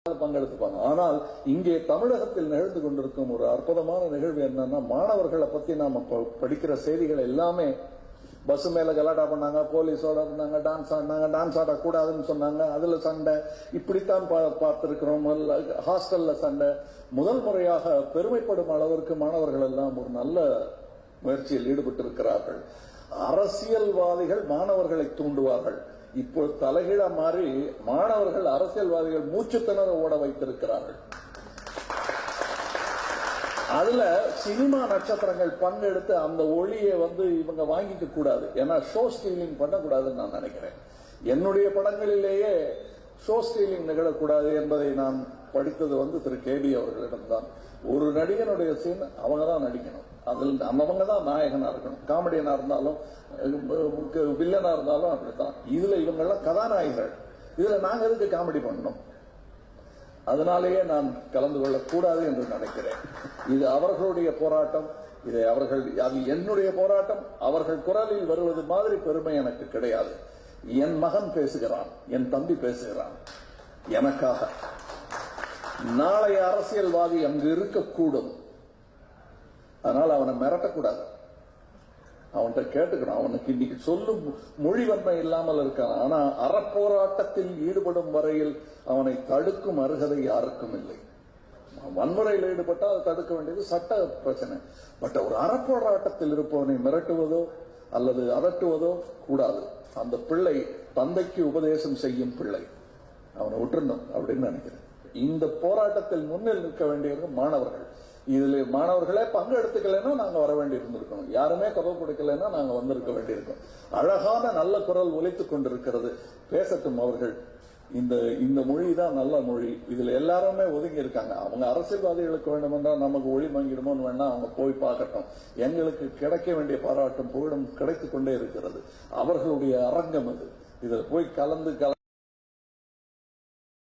பங்கெடுத்துப்பாங்க. ஆனால் இங்கே தமிழகத்தில் நிகழ்ந்து கொண்டிருக்கும் ஒரு அற்புதமான நிகழ்வு என்னன்னா, மாணவர்களை பத்தி நாம படிக்கிற செய்திகள் எல்லாமே பஸ் மேல கலாட்டா பண்ணாங்க, போலீஸோட இருந்தாங்க, டான்ஸ் ஆடினாங்க, டான்ஸ் ஆடக்கூடாதுன்னு சொன்னாங்க, அதுல சண்டை, இப்படித்தான் பார்த்திருக்கிறோம். ஹாஸ்டல்ல சண்டை. முதல் முறையாக பெருமைப்படும் அளவிற்கு மாணவர்கள் எல்லாம் ஒரு நல்ல முயற்சியில் ஈடுபட்டிருக்கிறார்கள். அரசியல்வாதிகள் மாணவர்களை தூண்டுவார்கள். இப்போ தலைகீழ மாறி மாணவர்கள் அரசியல்வாதிகள் மூச்சு திணற ஓட வைத்திருக்கிறார்கள். அதுல சினிமா நட்சத்திரங்கள் பங்கெடுத்து அந்த ஒளியை இவங்க வாங்கிக்க கூடாது. ஏன்னா ஷோ ஸ்டீலிங் பண்ணக்கூடாதுன்னு நான் நினைக்கிறேன். என்னுடைய படங்களிலேயே ஷோ ஸ்டீலிங் நிகழக்கூடாது என்பதை நான் படித்தது திரு கேபி அவர்களிடம்தான். ஒரு நடிகனுடைய சீன் அவங்க தான் நடிக்கணும், அதில் அவங்க தான் நாயகனா இருக்கணும். காமெடியனா இருந்தாலும் வில்லனா இருந்தாலும் அப்படித்தான். இதுல இவங்கெல்லாம் கதாநாயகர்கள். இதுல நாங்க எதுக்கு காமெடி பண்ணணும்? அதனாலேயே நான் கலந்து கொள்ளக்கூடாது என்று நினைக்கிறேன். இது அவர்களுடைய போராட்டம். இதை அது என்னுடைய போராட்டம். அவர்கள் குரலில் வருவது மாதிரி பெருமை எனக்கு கிடையாது. என் மகன் பேசுகிறான், என் தம்பி பேசுகிறான் எனக்காக. நாளைய அரசியல்வாதி அங்கு இருக்கக்கூடும். அதனால் அவனை மிரட்டக்கூடாது, அவன்கிட்ட கேட்டுக்கணும். அவனுக்கு இன்னைக்கு சொல்லும் மொழி வன்மை இல்லாமல் இருக்கான். ஆனா அறப்போராட்டத்தில் ஈடுபடும் வரையில் அவனை தடுக்கும் அருகதை யாருக்கும் இல்லை. வன்முறையில் ஈடுபட்டால் அதை தடுக்க வேண்டியது சட்ட பிரச்சனை. பட் ஒரு அறப்போராட்டத்தில் இருப்பவனை மிரட்டுவதோ அல்லது அதட்டுவதோ கூடாது. அந்த பிள்ளை தந்தைக்கு உபதேசம் செய்யும் பிள்ளை, அவனை விட்டுறணும் அப்படின்னு நினைக்கிறேன். இந்த போராட்டத்தில் முன்னில் நிற்க வேண்டியவர்கள் மாணவர்கள். இதுல மாணவர்களே பங்கெடுத்துக்கலைன்னா நாங்க வர வேண்டி இருந்திருக்கணும். யாருமே குரல் கொடுக்கலைன்னா நாங்க வந்திருக்க வேண்டியிருக்கோம். அழகான நல்ல குரல் ஒலித்துக் கொண்டிருக்கிறது. பேசட்டும் அவர்கள். இந்த மொழி தான் நல்ல மொழி. இதுல எல்லாருமே ஒதுங்கி இருக்காங்க. அவங்க அரசியல்வாதிகளுக்கு வேண்டுமென்றால் நமக்கு ஒளி வாங்கிடுமோன்னு வேணா அவங்க போய் பார்க்கட்டும். எங்களுக்கு கிடைக்க வேண்டிய பாராட்டும் புகழும் கிடைத்துக் கொண்டே இருக்கிறது. அவர்களுடைய அரங்கம் அது. இதில் போய் கலந்து